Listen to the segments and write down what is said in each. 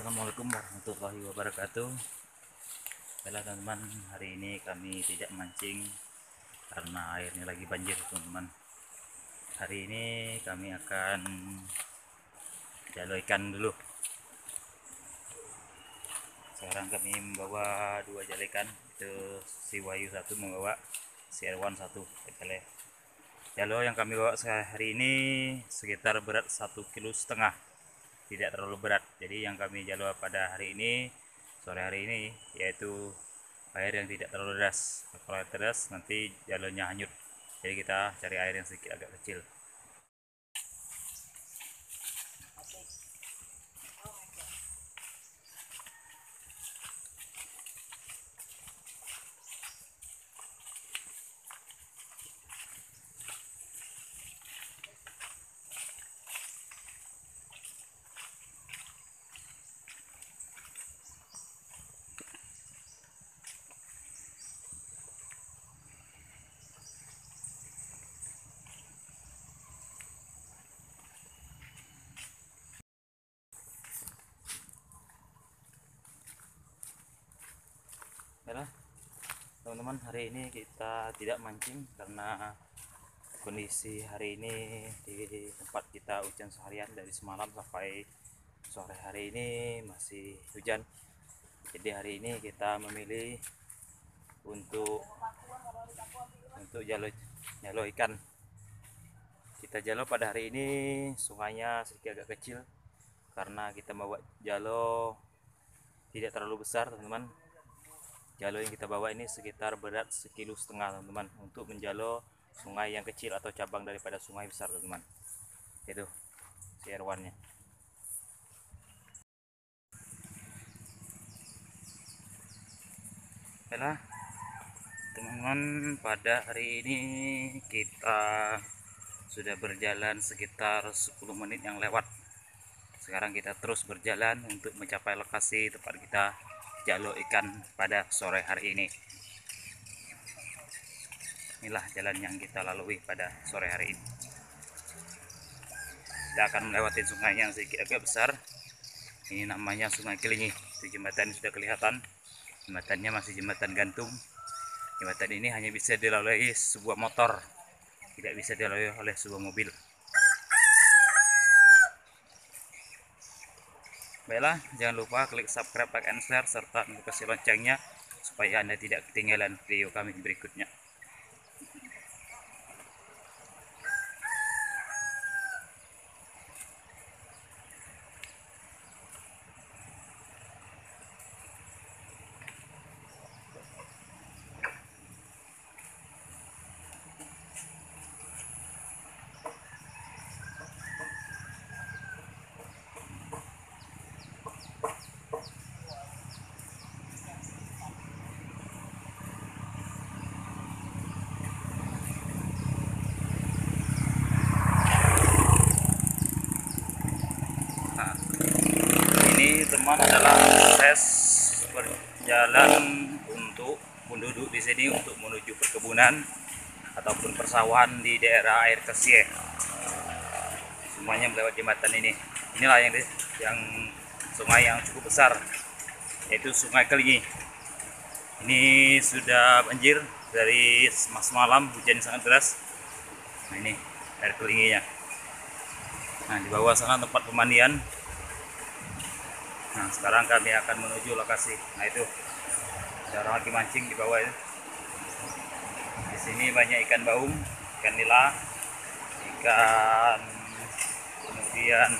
Assalamualaikum warahmatullahi wabarakatuh. Baiklah teman-teman, hari ini kami tidak mancing karena airnya lagi banjir teman-teman. Hari ini kami akan jalo ikan dulu. Sekarang kami membawa dua jalo ikan, itu si Wayu satu membawa, si Erwan satu jalo. Jalo yang kami bawa hari ini sekitar berat 1,5 kg, tidak terlalu berat. Jadi yang kami jalo pada hari ini, sore hari ini, yaitu air yang tidak terlalu deras. Kalau air deras nanti jalonya hanyut, jadi kita cari air yang sedikit agak kecil. Baiklah teman-teman, hari ini kita tidak mancing karena kondisi hari ini di tempat kita hujan seharian, dari semalam sampai sore hari ini masih hujan. Jadi hari ini kita memilih untuk jalo ikan. Kita jalo pada hari ini, sungainya sedikit agak kecil karena kita bawa jalo tidak terlalu besar teman-teman. Jalo yang kita bawa ini sekitar berat 1,5 kg teman-teman, untuk menjalo sungai yang kecil atau cabang daripada sungai besar teman-teman. Itu si Erwannya. Baiklah teman-teman, pada hari ini kita sudah berjalan sekitar 10 menit yang lewat. Sekarang kita terus berjalan untuk mencapai lokasi tempat kita jalo ikan pada sore hari ini. Inilah jalan yang kita lalui pada sore hari ini. Kita akan melewati sungai yang sedikit agak besar. Ini namanya Sungai Kelingi. Itu jembatan sudah kelihatan. Jembatannya masih jembatan gantung. Jembatan ini hanya bisa dilalui sebuah motor, tidak bisa dilalui oleh sebuah mobil. Baiklah, jangan lupa klik subscribe, like, and share, serta notifikasi loncengnya supaya Anda tidak ketinggalan video kami berikutnya. Nah, ini teman adalah proses berjalan untuk penduduk di sini untuk menuju perkebunan ataupun persawahan di daerah air Kesie. Semuanya melewati jembatan ini. Inilah yang sungai yang cukup besar, yaitu Sungai Kelingi. Ini sudah banjir dari semalam, hujan sangat deras. Nah, ini air kelinginya. Nah, di bawah sana tempat pemandian. Nah, sekarang kami akan menuju lokasi. Nah, itu ada orang lagi mancing di bawah itu. Di sini banyak ikan baung, ikan nila, ikan, kemudian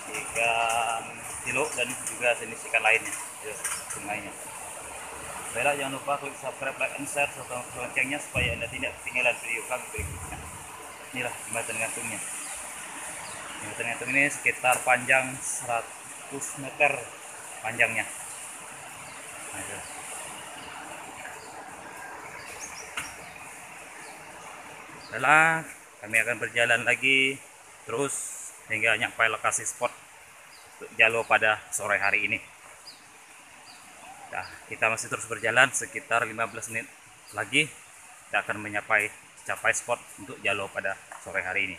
ikan cilok, dan juga jenis ikan lainnya. Itu sungainya. Baiklah, jangan lupa klik subscribe, like, and share, serta loncengnya supaya Anda tidak ketinggalan video kami berikutnya. Inilah jembatan gantungnya. Jembatan gantung ini sekitar panjang 100 meter panjangnya. Nah, itu. Baiklah, kami akan berjalan lagi terus hingga nyampe lokasi spot untuk jalo pada sore hari ini. Nah, kita masih terus berjalan sekitar 15 menit lagi kita akan mencapai spot untuk jalo pada sore hari ini.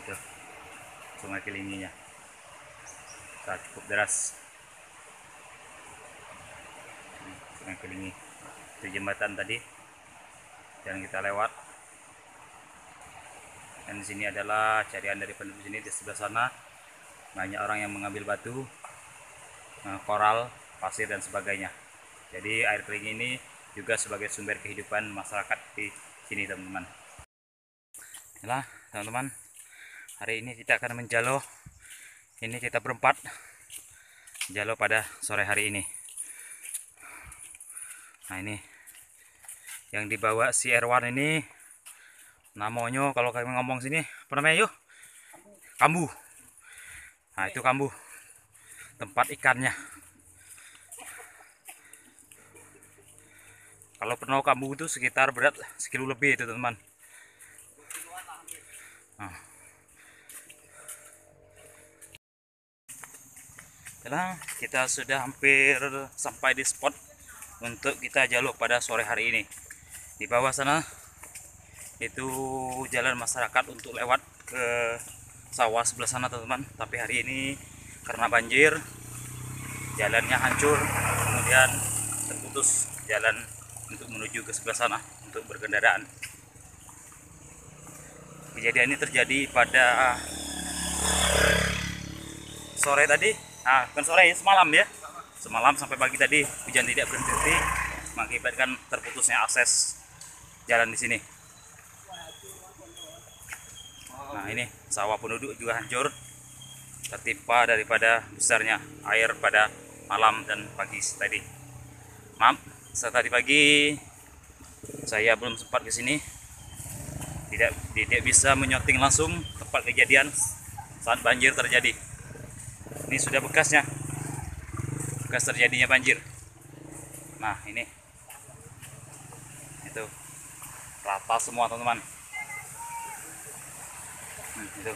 Itu Sungai Kelinginya saat cukup deras. Sungai Kelingi itu jembatan tadi yang kita lewat, dan di sini adalah carian dari penduduk sini. Di sebelah sana banyak orang yang mengambil batu, koral, pasir dan sebagainya. Jadi air kering ini juga sebagai sumber kehidupan masyarakat di sini, teman-teman. Inilah teman-teman, hari ini kita akan menjalo. Ini kita berempat jalo pada sore hari ini. Nah, ini yang dibawa si Erwan ini namanya, kalau kami ngomong sini apa namanya yuk? Kambu. Nah, itu kambu tempat ikannya. Kalau penuh kambu itu sekitar berat sekilo lebih itu, teman-teman. Nah. Kita sudah hampir sampai di spot untuk kita jaluk pada sore hari ini. Di bawah sana itu jalan masyarakat untuk lewat ke sawah sebelah sana, teman-teman. Tapi hari ini karena banjir, jalannya hancur, kemudian terputus jalan untuk menuju ke sebelah sana untuk berkendaraan. Kejadian ini terjadi pada sore tadi, bukan sore ya, semalam ya. Semalam sampai pagi tadi hujan tidak berhenti, mengakibatkan terputusnya akses jalan di sini. Nah, ini sawah penduduk juga hancur, tertimpa daripada besarnya air pada malam dan pagi tadi. Maaf, tadi pagi saya belum sempat ke sini, tidak bisa menyoting langsung tempat kejadian saat banjir terjadi. Ini sudah bekas terjadinya banjir. Nah, ini itu rata semua, teman-teman. Itu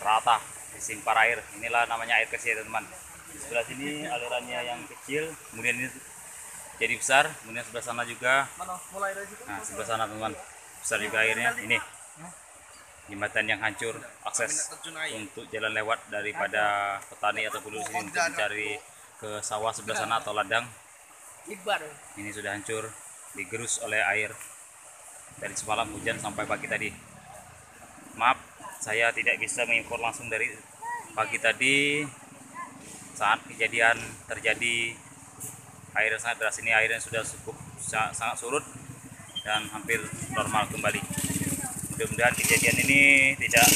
rata disimpar air. Inilah namanya air kecil, teman-teman. Di sebelah sini alirannya yang kecil, kemudian ini jadi besar, kemudian sebelah sana juga. Nah, sebelah sana, teman-teman, besar juga airnya. Ini jembatan yang hancur, akses untuk jalan lewat daripada petani atau penduduk sini untuk mencari ke sawah sebelah sana atau ladang. Ini sudah hancur, digerus oleh air dari semalam hujan sampai pagi tadi. Maaf, saya tidak bisa mengimpor langsung dari pagi tadi saat kejadian terjadi. Air sangat deras, ini airnya sudah cukup sangat surut dan hampir normal kembali. Mudah-mudahan kejadian ini tidak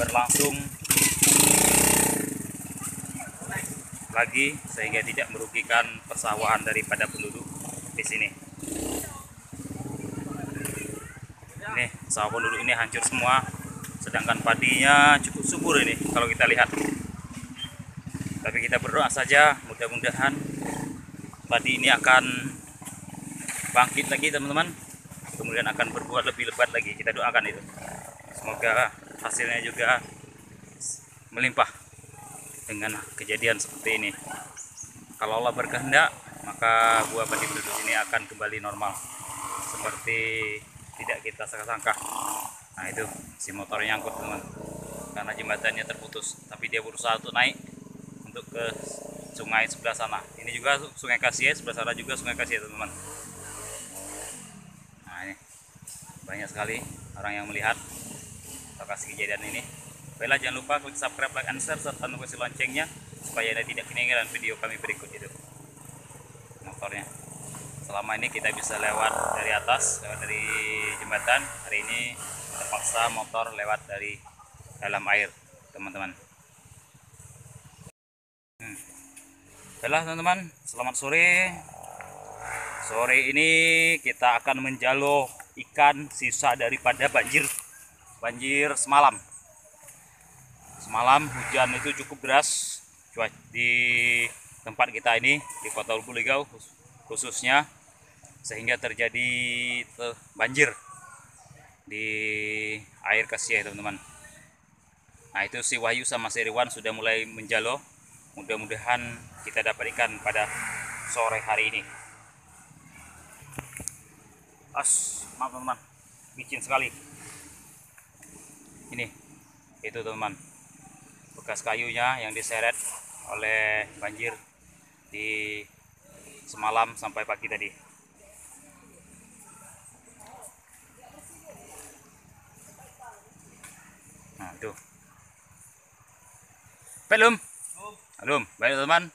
berlangsung lagi sehingga tidak merugikan persawahan daripada penduduk di sini. Ini sawah penduduk ini hancur semua, sedangkan padinya cukup subur ini kalau kita lihat. Tapi kita berdoa saja, mudah-mudahan padi ini akan bangkit lagi, teman-teman, kemudian akan berbuah lebih lebat lagi. Kita doakan itu, semoga hasilnya juga melimpah dengan kejadian seperti ini. Kalau Allah berkehendak, maka buah padi penduduk ini akan kembali normal seperti tidak kita sangka-sangka. Nah, itu si motor nyangkut, teman, karena jembatannya terputus, tapi dia berusaha untuk naik untuk ke sungai sebelah sana. Ini juga Sungai Kasie, sebelah sana juga Sungai Kasie, teman-teman. Nah, ini banyak sekali orang yang melihat lokasi kejadian ini. Baiklah, jangan lupa klik subscribe, like, and share, serta notifikasi loncengnya supaya Anda tidak ketinggalan video kami berikut itu. Motornya selama ini kita bisa lewat dari atas, lewat dari jembatan. Hari ini terpaksa motor lewat dari dalam air, teman-teman. Baiklah, teman-teman, selamat sore. Sore ini kita akan menjalo ikan sisa daripada banjir semalam. Semalam hujan itu cukup deras di tempat kita ini, di Kota Lubuk Ligau khususnya, sehingga terjadi banjir di air Kasie, teman-teman. Nah, itu si Wahyu sama si Irwan sudah mulai menjalo. Mudah-mudahan kita dapat ikan pada sore hari ini. Maaf, teman-teman, licin sekali. Ini itu teman, bekas kayunya yang diseret oleh banjir di semalam sampai pagi tadi. Nah itu belum belum baik teman,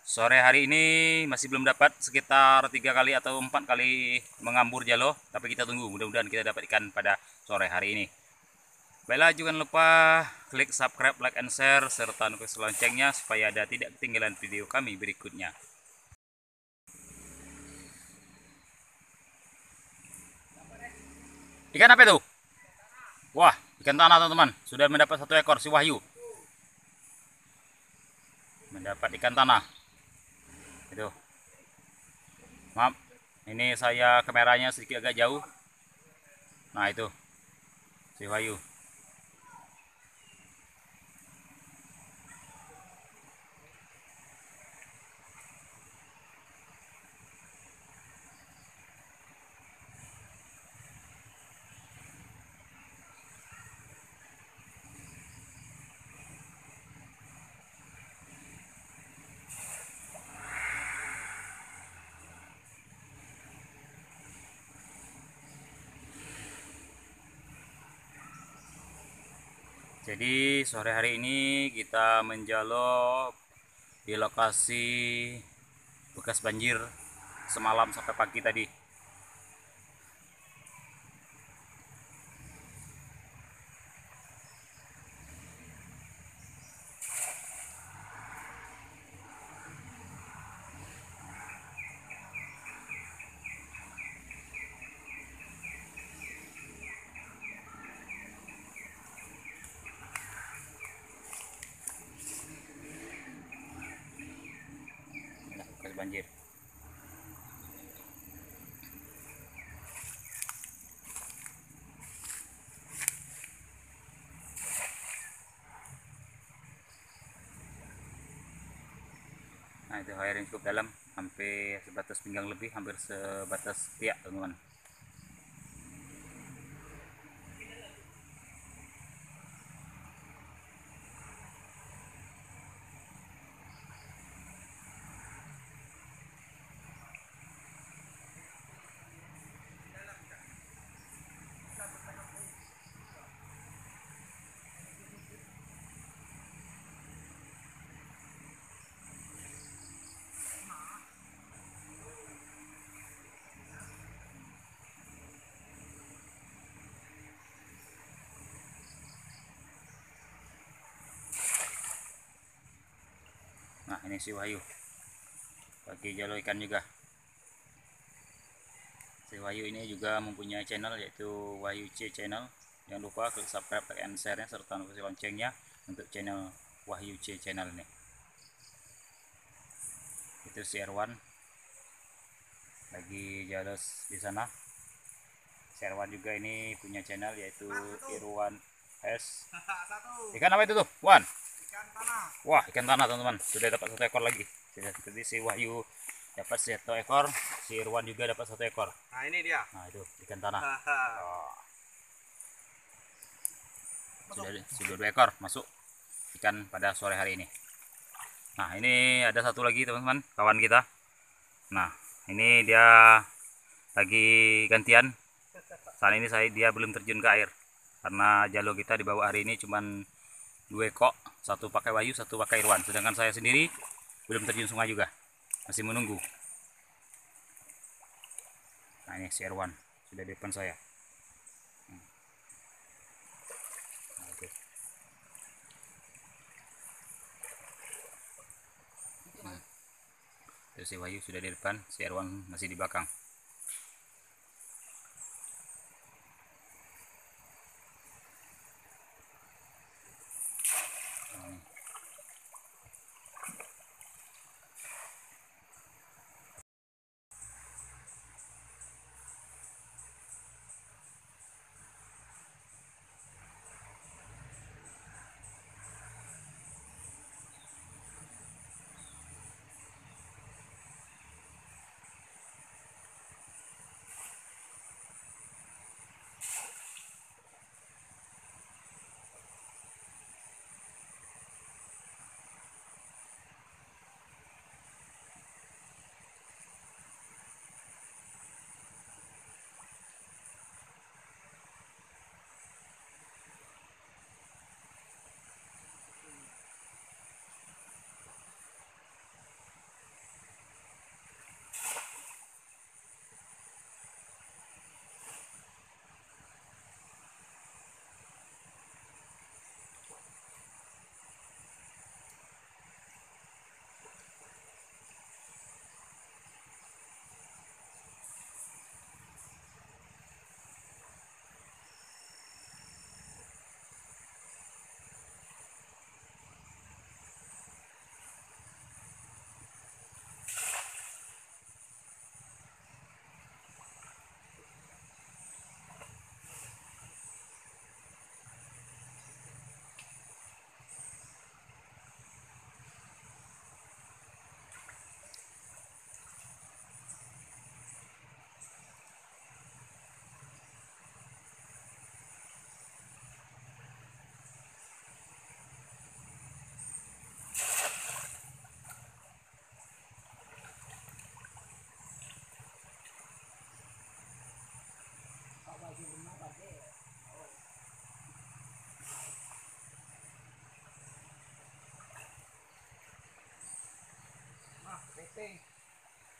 sore hari ini masih belum dapat, sekitar 3 kali atau 4 kali mengambur jalo, tapi kita tunggu, mudah-mudahan kita dapat ikan pada sore hari ini. Baiklah, jangan lupa klik subscribe, like, and share, serta notifikasi loncengnya supaya Anda tidak ketinggalan video kami berikutnya. Ikan apa itu? Wah, ikan tanah teman-teman. Sudah mendapat 1 ekor si Wahyu. Mendapat ikan tanah. Itu. Maaf, ini saya kameranya sedikit agak jauh. Nah itu, si Wahyu. Jadi sore hari ini kita menjalo di lokasi bekas banjir semalam sampai pagi tadi. Bekas banjir. Nah itu air yang cukup dalam, hampir sebatas pinggang lebih, hampir sebatas ketiak teman-teman. Nah ini si Wahyu bagi jalo ikan juga. Si Wahyu ini juga mempunyai channel yaitu Wahyu C Channel. Jangan lupa klik subscribe, like, and share-nya serta notifikasi loncengnya untuk channel Wahyu C Channel ini. Itu si Erwan lagi jalo di sana. Si Erwan juga ini punya channel yaitu Irwan S. Ikan apa itu tuh, Wan? Ikan tanah. Wah, ikan tanah teman-teman. Sudah dapat 1 ekor lagi. Seperti si Wahyu dapat 1 ekor, si Irwan juga dapat 1 ekor. Nah ini dia. Nah itu ikan tanah. Oh. Sudah 2 ekor masuk ikan pada sore hari ini. Nah ini ada satu lagi teman-teman, kawan kita. Nah ini dia lagi gantian. Saat ini dia belum terjun ke air karena jalo kita di bawah hari ini cuman 2 kok, 1 pakai Wahyu, 1 pakai Irwan. Sedangkan saya sendiri belum terjun sungai juga, masih menunggu. Nah ini si Irwan sudah di depan saya. Nah, itu. Terus si Wahyu sudah di depan, si Irwan masih di belakang.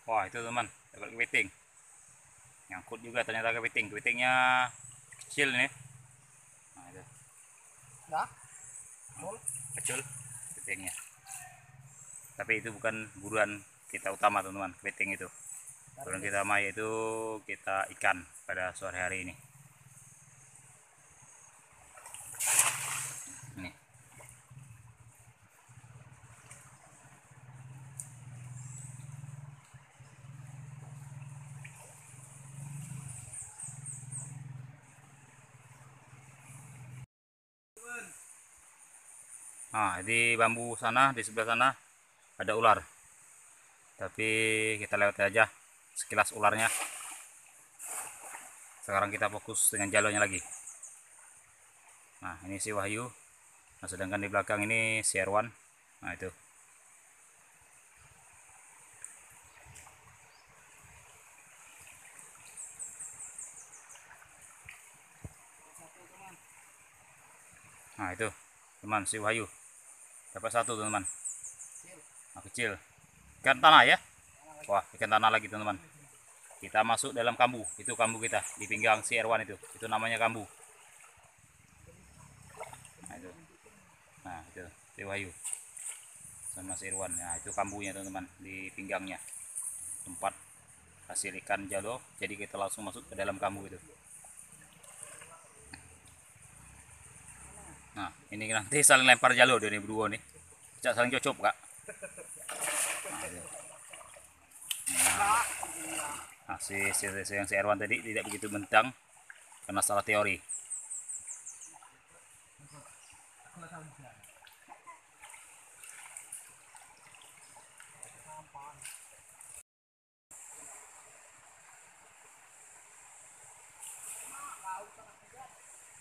Wah itu teman, dapat kepiting. Nyangkut juga ternyata kepiting. Kepitingnya kecil nih. Nah, itu. Dah. Kecil kepitingnya. Tapi itu bukan buruan kita utama teman-teman, kepiting itu. Buruan kita utama yaitu kita ikan pada sore hari ini. Ini. Nah, di bambu sana, di sebelah sana ada ular. Tapi kita lewat aja sekilas ularnya. Sekarang kita fokus dengan jalurnya lagi. Nah, ini si Wahyu. Nah, sedangkan di belakang ini si Erwan. Nah, itu. Nah, itu. Teman si Wahyu. Dapat satu, teman-teman. Nah, kecil. Ikan tanah ya? Wah, ikan tanah lagi, teman-teman. Kita masuk dalam kambu. Itu kambu kita di pinggang si Erwan itu. Itu namanya kambu. Nah, itu. Nah, itu si Wahyu sama si Irwan. Nah, itu kambunya, teman-teman, di pinggangnya. Tempat hasil ikan jalo. Jadi kita langsung masuk ke dalam kambu itu. Nah, ini nanti saling lempar jalo dari berdua nih. Bisa saling cocok, Kak. Nah, itu. Nah, yang si Erwan tadi tidak begitu bentang karena salah teori.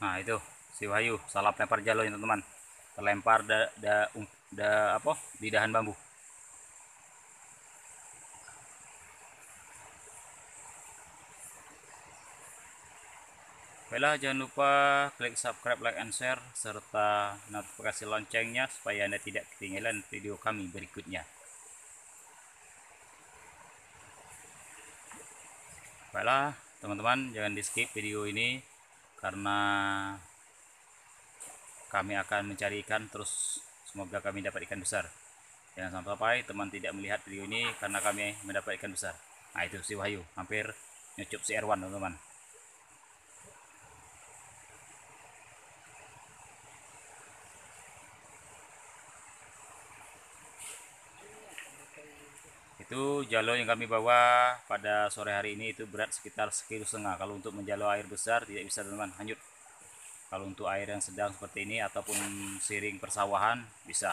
Nah, itu si Wahyu salah lempar jalo, teman-teman. Terlempar apa di dahan bambu. Baiklah, jangan lupa klik subscribe, like, and share, serta notifikasi loncengnya supaya Anda tidak ketinggalan video kami berikutnya. Baiklah, teman-teman, jangan di skip video ini karena kami akan mencari ikan terus. Semoga kami dapat ikan besar. Jangan sampai teman tidak melihat video ini karena kami mendapat ikan besar. Nah, itu si Wahyu hampir nyucup si Erwan, teman-teman. Itu jalo yang kami bawa pada sore hari ini itu berat sekitar 1,5 kg. Kalau untuk menjalo air besar tidak bisa, teman-teman, hanyut. Kalau untuk air yang sedang seperti ini ataupun siring persawahan bisa,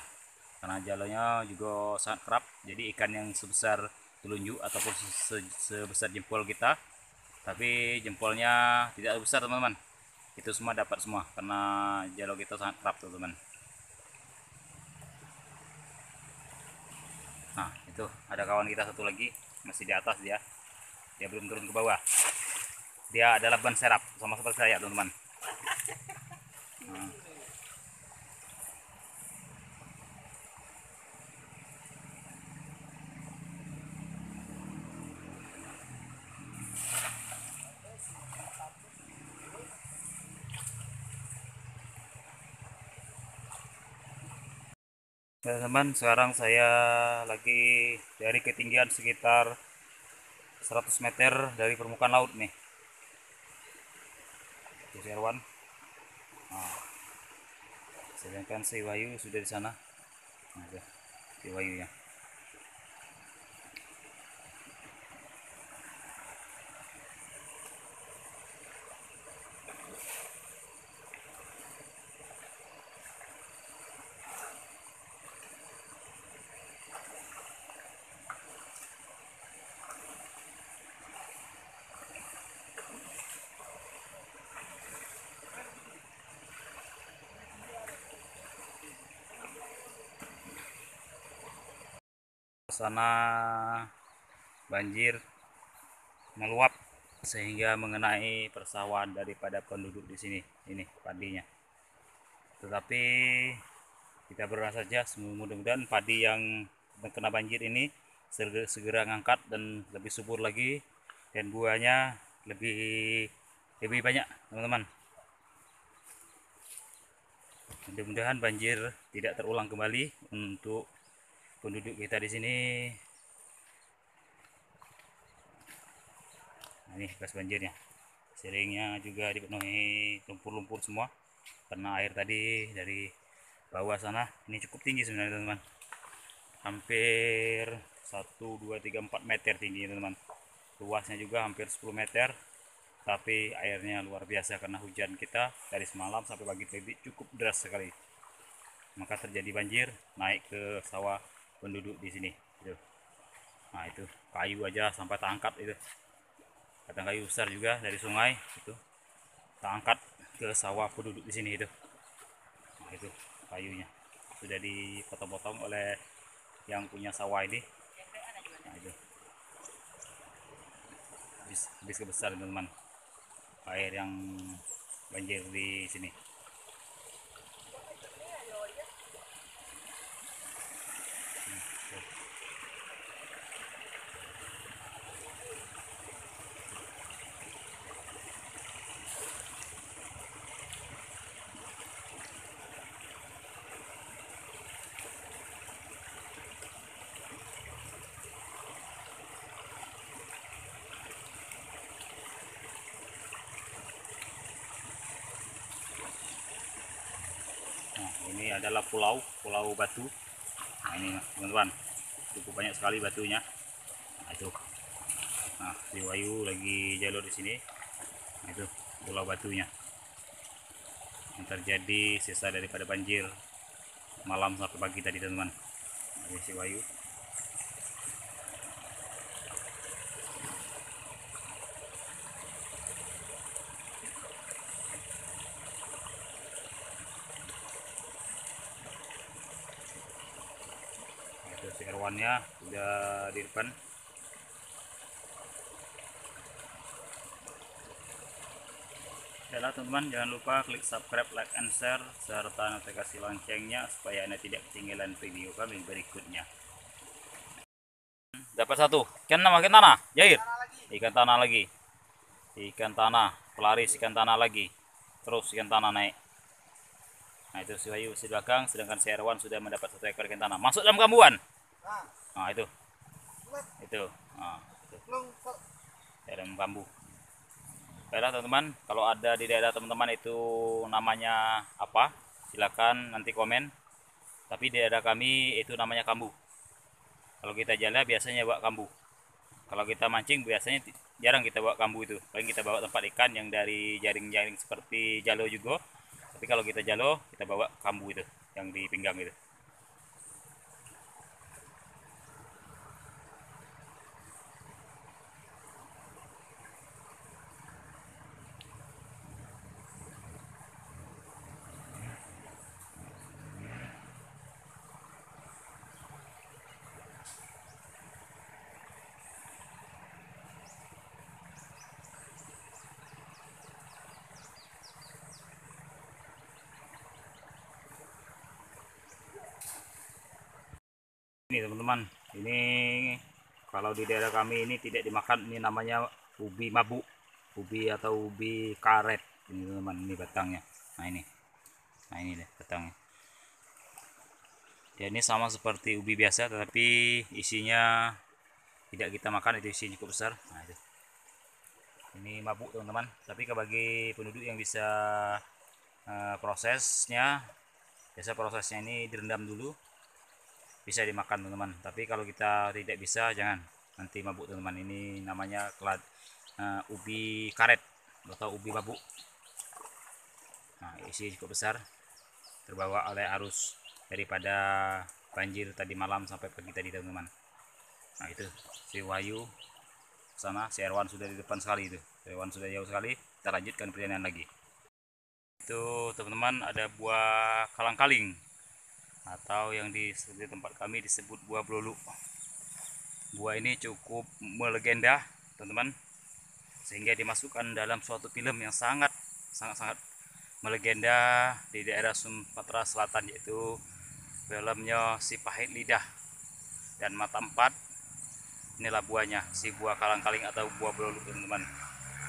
karena jalonya juga sangat kerap. Jadi ikan yang sebesar telunjuk ataupun sebesar jempol kita, tapi jempolnya tidak besar, teman-teman, itu semua dapat semua karena jalo kita sangat kerap, teman-teman. Nah, itu ada kawan kita satu lagi masih di atas, dia belum turun ke bawah. Dia adalah ban serap sama seperti saya, teman-teman. Nah. Ya, teman, sekarang saya lagi dari ketinggian sekitar 100 meter dari permukaan laut nih. Di Serwan. Nah, sedangkan si Wahyu sudah di sana. Nah, itu si Wahyu ya. Sana banjir meluap sehingga mengenai persawahan daripada penduduk di sini. Ini padinya. Tetapi kita berdoa saja, mudah-mudahan padi yang terkena banjir ini segera ngangkat dan lebih subur lagi, dan buahnya lebih banyak teman-teman. Mudah-mudahan banjir tidak terulang kembali untuk penduduk kita di sini. Nah, ini bekas banjirnya, seringnya juga dipenuhi lumpur-lumpur semua karena air tadi dari bawah sana. Ini cukup tinggi sebenarnya teman-teman, hampir 1, 2, 3, 4 meter tinggi teman-teman. Luasnya juga hampir 10 meter, tapi airnya luar biasa karena hujan kita dari semalam sampai pagi tadi cukup deras sekali. Maka terjadi banjir naik ke sawah penduduk di sini. Nah itu kayu aja sampai terangkat itu. Kadang kayu besar juga dari sungai itu terangkat ke sawah penduduk di sini itu. Nah itu kayunya sudah dipotong-potong oleh yang punya sawah ini. Nah itu habis besar teman-teman air yang banjir di sini. Nah, ini adalah pulau batu. Nah, ini teman-teman, cukup banyak sekali batunya. Nah, itu. Nah, si Wayu lagi jalur di sini. Nah, itu pulau batunya. Yang terjadi sisa daripada banjir malam sampai pagi tadi, teman-teman. Nah, ini si Wayu. Nah, itu si Erwannya udah di depan. Yalah teman-teman, jangan lupa klik subscribe, like, and share, serta notifikasi loncengnya supaya Anda tidak ketinggalan video kami berikutnya. Dapat satu, ikan tanah, Jair, ikan tanah lagi, ikan tanah, pelaris ikan tanah lagi, terus ikan tanah naik. Nah itu si Wayu di belakang, sedangkan si Erwan sudah mendapat 1 ekor ikan tanah. Masuk dalam kambuan. Nah itu, nah, itu. Dalam bambu. Baiklah teman-teman, kalau ada di daerah teman-teman itu namanya apa, silakan nanti komen. Tapi di daerah kami itu namanya kambu. Kalau kita jala biasanya bawa kambu. Kalau kita mancing biasanya jarang kita bawa kambu itu. Paling kita bawa tempat ikan yang dari jaring-jaring seperti jalo juga. Tapi kalau kita jalo, kita bawa kambu itu yang di pinggang itu. Ini teman-teman, ini kalau di daerah kami ini tidak dimakan, ini namanya ubi mabuk, ubi atau ubi karet. Ini teman-teman, ini batangnya. Nah ini deh batangnya. Ya ini sama seperti ubi biasa, tetapi isinya tidak kita makan, itu isinya cukup besar. Nah itu, ini mabuk teman-teman. Tapi bagi penduduk yang bisa prosesnya, biasa prosesnya ini direndam dulu, bisa dimakan teman-teman. Tapi kalau kita tidak bisa, jangan, nanti mabuk teman-teman. Ini namanya ubi karet atau ubi mabuk. Nah isi cukup besar, terbawa oleh arus daripada banjir tadi malam sampai pagi tadi teman-teman. Nah itu si Wayu sana, si Erwan sudah di depan sekali itu. Si Erwan sudah jauh sekali. Kita lanjutkan perjalanan lagi. Itu teman-teman, ada buah kalang-kaling atau yang di tempat kami disebut buah belulu. Buah ini cukup melegenda teman-teman, sehingga dimasukkan dalam suatu film yang sangat melegenda di daerah Sumatera Selatan, yaitu filmnya Si Pahit Lidah dan Mata Empat. inilah buahnya, si buah kalang-kaling atau buah belulu teman-teman.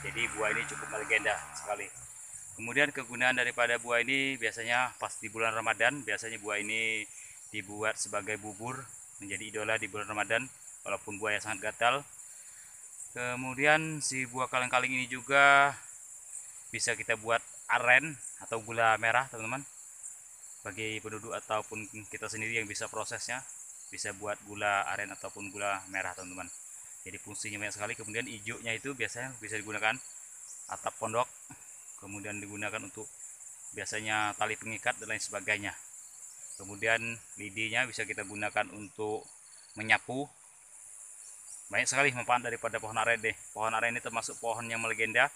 Jadi buah ini cukup melegenda sekali. Kemudian kegunaan daripada buah ini biasanya pas di bulan Ramadan, biasanya buah ini dibuat sebagai bubur, menjadi idola di bulan Ramadan walaupun buahnya sangat gatal. Kemudian si buah kalang-kaling ini juga bisa kita buat aren atau gula merah teman-teman. Bagi penduduk ataupun kita sendiri yang bisa prosesnya, bisa buat gula aren ataupun gula merah teman-teman. Jadi fungsinya banyak sekali. Kemudian hijaunya itu biasanya bisa digunakan atap pondok, kemudian digunakan untuk biasanya tali pengikat dan lain sebagainya. Kemudian lidinya bisa kita gunakan untuk menyapu. Banyak sekali manfaat daripada pohon aren deh. Pohon aren ini termasuk pohon yang melegenda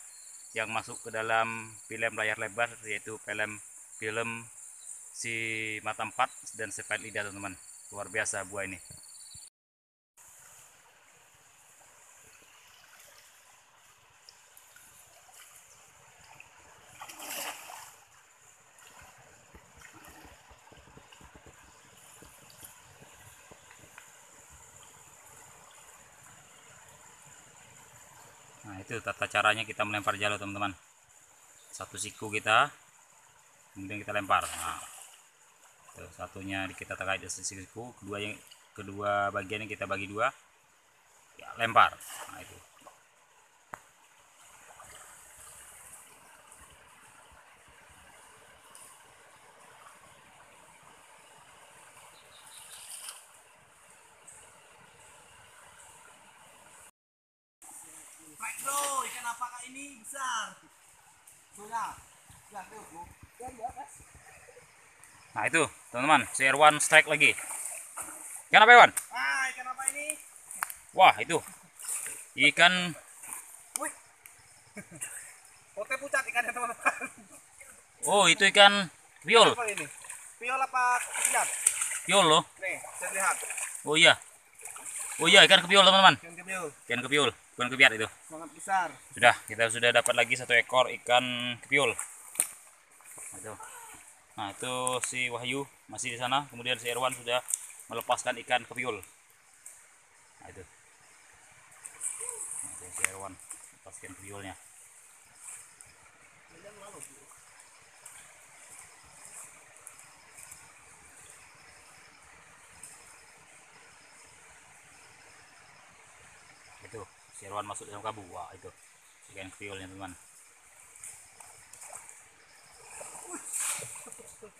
yang masuk ke dalam film layar lebar, yaitu film Si Mata Empat dan Si Pahit Lidah teman-teman. Luar biasa buah ini. Nah itu tata caranya kita melempar jalo teman-teman. Satu siku kita, kemudian kita lempar. Nah, tuh, satunya kita terkait di siku, kedua bagiannya kita bagi dua, ya lempar. Nah itu. Baik bro, ikan apakah ini besar? Sudah, tuh. Nah itu teman-teman, si Irwan strike lagi. Ikan apa Irwan? Ikan apa ini? Wah itu ikan. Wih, oke pucat ikannya teman-teman. Oh itu ikan piol. Apa ini? Piol apa kepiat? Piol loh. Nih, saya lihat. Oh iya. Oh iya ikan kepiol teman-teman. Ikan kepiol. Ikan kepiol, bukan kepiat itu. Sangat besar. Kita sudah dapat lagi satu ekor ikan kepiol. Nah itu si Wahyu masih di sana, kemudian si Irwan sudah melepaskan ikan kepiol. Nah itu si Irwan lepaskan kepiolnya. Itu si Irwan masuk dalam kabu. Wah itu ikan kepiolnya teman.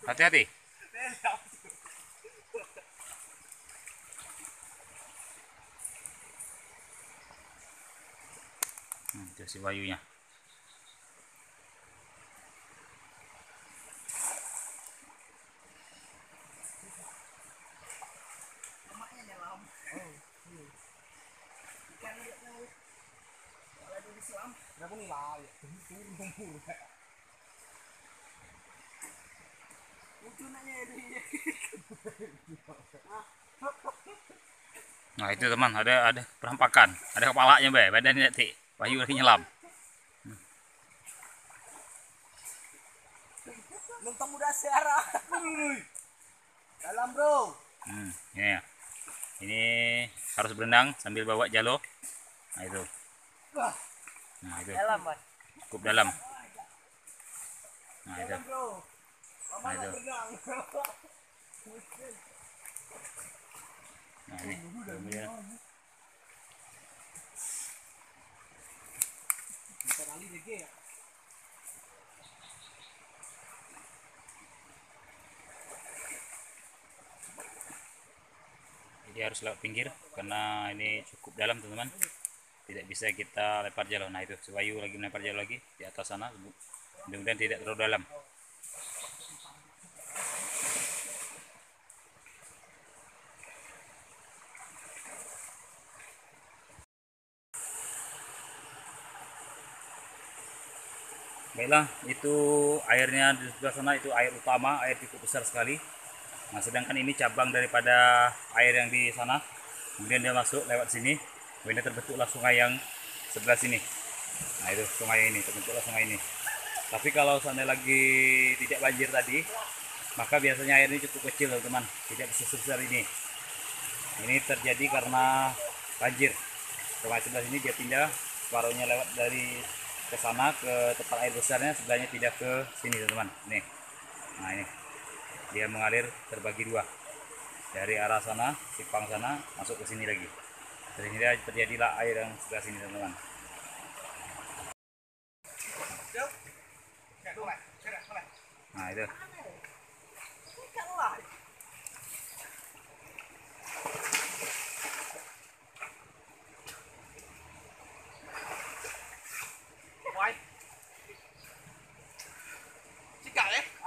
Hati-hati. Itu si Wayunya. Nah itu teman, ada perampakan, ada kepalanya be, badannya ti, Wahyu lagi nyelam. Nuntang muda seara. Dalam bro. Ya. Ini harus berenang sambil bawa jalo. Nah itu. Nah itu. Dalam mas. Cukup dalam. Nah itu. Dalam bro. Nah itu. Nah ini. Kemudian. Jadi harus lewat pinggir karena ini cukup dalam teman-teman, tidak bisa kita lempar jalo. Nah itu si Wahyu lagi melempar jalo lagi di atas sana, mudah-mudahan tidak terlalu dalam. Baiklah, itu airnya di sebelah sana itu air utama, air cukup besar sekali. Nah sedangkan ini cabang daripada air yang di sana, kemudian dia masuk lewat sini, kemudian terbentuklah sungai yang sebelah sini. Nah itu sungai ini, terbentuklah sungai ini. Tapi kalau seandainya lagi tidak banjir tadi, maka biasanya air ini cukup kecil teman-teman, tidak sebesar ini. Ini terjadi karena banjir. Rumah sebelah sini dia pindah, separuhnya lewat dari ke sana ke tempat air besarnya, sebelahnya pindah ke sini teman-teman. Nih, nah ini dia mengalir terbagi dua, dari arah sana Sipang sana masuk ke sini lagi. Dari sini terjadilah air yang sebelah sini teman-teman. Nah itu.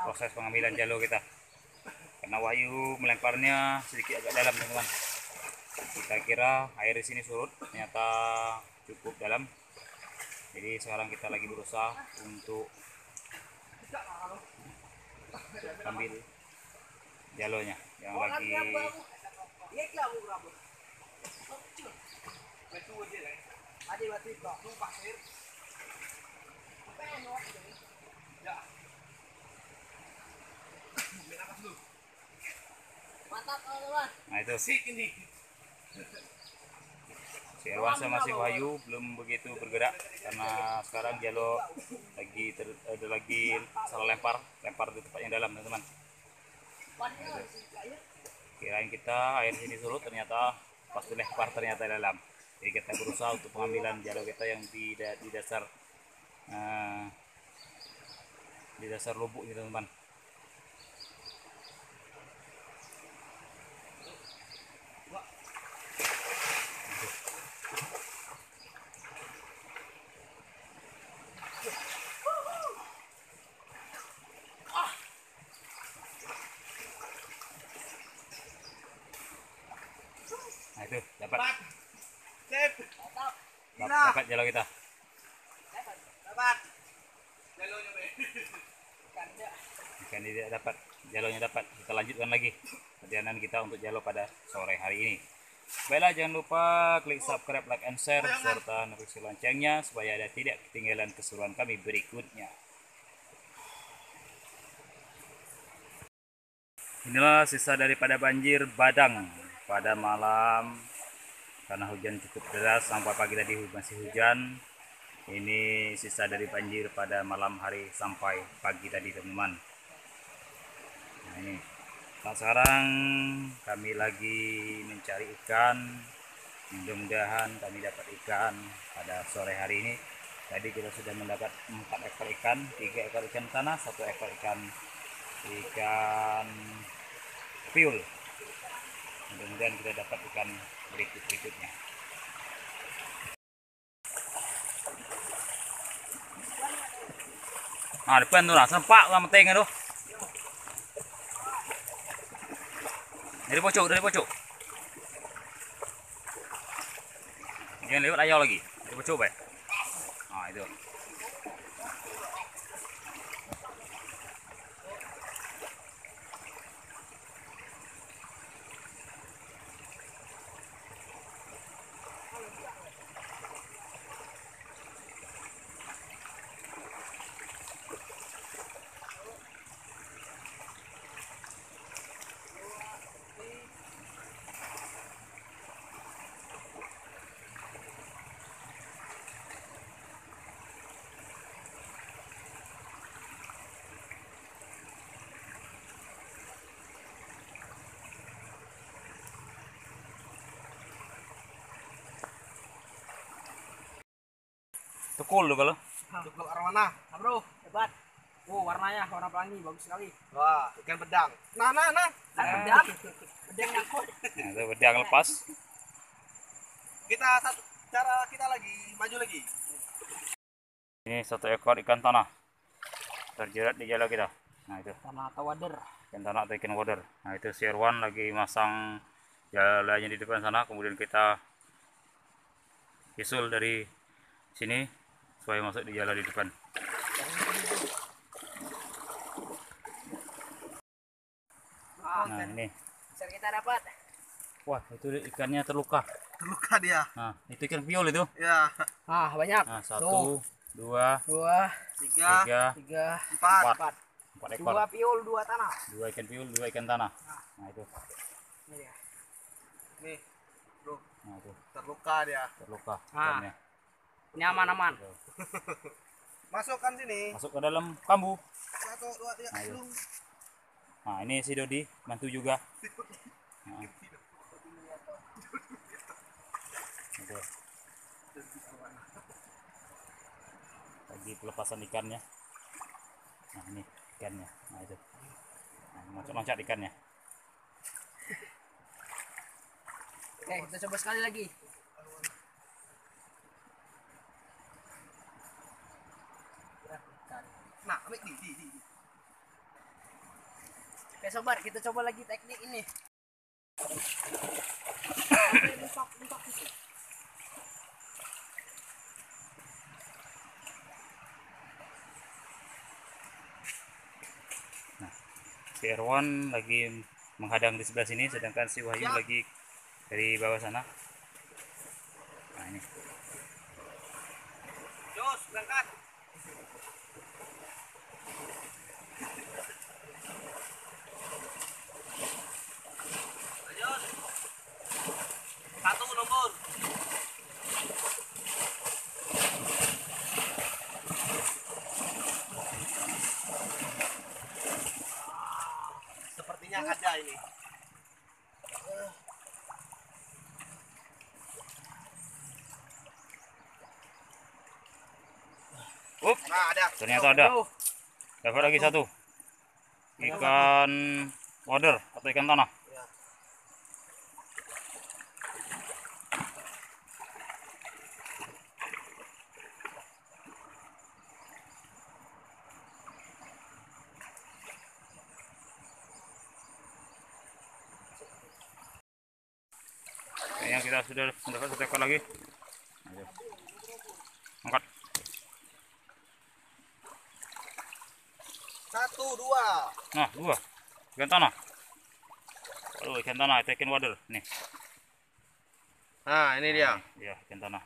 Proses pengambilan jalur kita, karena Wahyu melemparnya sedikit agak dalam teman-teman. Kita kira air di sini surut, ternyata cukup dalam. Jadi sekarang kita lagi berusaha untuk ambil jalurnya yang lagi nah itu. Si Irwan sama si Wahyu belum begitu bergerak karena sekarang jalur lagi salah lempar di tempat yang dalam teman-teman. Kirain kita air sini surut, ternyata pas dilempar ternyata dalam. Jadi kita berusaha untuk pengambilan jalur kita yang di dasar lubuk ini teman-teman. Nah itu dapat jalur kita. Ikan tidak dapat, jalurnya dapat. Kita lanjutkan lagi perjalanan kita untuk jalur pada sore hari ini. Baiklah, jangan lupa klik subscribe, like, and share serta notifikasi loncengnya supaya Anda tidak ketinggalan keseruan kami berikutnya. Inilah sisa daripada banjir Badang pada malam, karena hujan cukup deras sampai pagi tadi masih hujan. Ini sisa dari banjir pada malam hari sampai pagi tadi teman-teman. Nah ini, sekarang kami lagi mencari ikan. Mudah-mudahan kami dapat ikan pada sore hari ini. Tadi kita sudah mendapat 4 ekor ikan, 3 ekor ikan tanah, 1 ekor ikan piul. Mudah-mudahan kita dapat ikan berikutnya. Nah depan tuh lah, sempak sama tengah tuh. Dari pocok. Jangan lewat ayau lagi, dari pocok baik. Nah itu. Tukul tuh kalau. Cukup arwana. Nah, bro, hebat. Warnanya warna pelangi, bagus sekali. Wah, ikan bedang. Nah. Kan bedang. Bedang nyangkut. Nah, itu bedang lepas. Cara kita lagi maju lagi. Ini 1 ekor ikan tanah terjerat di jalur kita. Nah itu Tanah atau wader. ikan tanah atau ikan wader. Nah itu si Irwan lagi masang jalannya di depan sana, kemudian kita isul dari sini supaya masuk di jalur di depan. Nah ini, Besar kita dapat. wah itu ikannya terluka. Terluka dia. Nah itu ikan piul itu. Ya. Ah, banyak. Nah 1, 2, 3, 3, 4. 4 ekor. 2 piul, 2 tanah. 2 ikan piul, 2 ikan tanah. Nah itu. Ini dia. Nih, bro. Nah itu. Luka dia. terluka Ah. ikannya. Ini aman-aman. Masukkan sini. Masuk ke dalam kambu. 1, 2, 3. Ayo. Belum. Nah, ini si Dodi bantu juga. Nah. Oke. Lagi pelepasan ikannya. Nah, ini ikannya. Nah, itu. Nah, loncat-loncat ikannya. Oke, kita coba sekali lagi. Nah, ambil di. Oke sobat, kita coba lagi teknik ini. Si Erwan lagi menghadang di sebelah sini, sedangkan si Wahyu lagi dari bawah sana. Nah, ini. Jos, berangkat. Jos. 1 nomor. Sepertinya ada ini. Up, Nah, ada. ternyata ada. Dapat lagi satu. Ikan wader atau ikan tanah. Yang kita sudah mendapat satu ekor lagi. Ayo. Angkat. 1, 2. Nah, dua. Ikan tanah. Oh, ikan tanah itu ikan wader. Nih. Nah, ini dia. Ya, ikan tanah.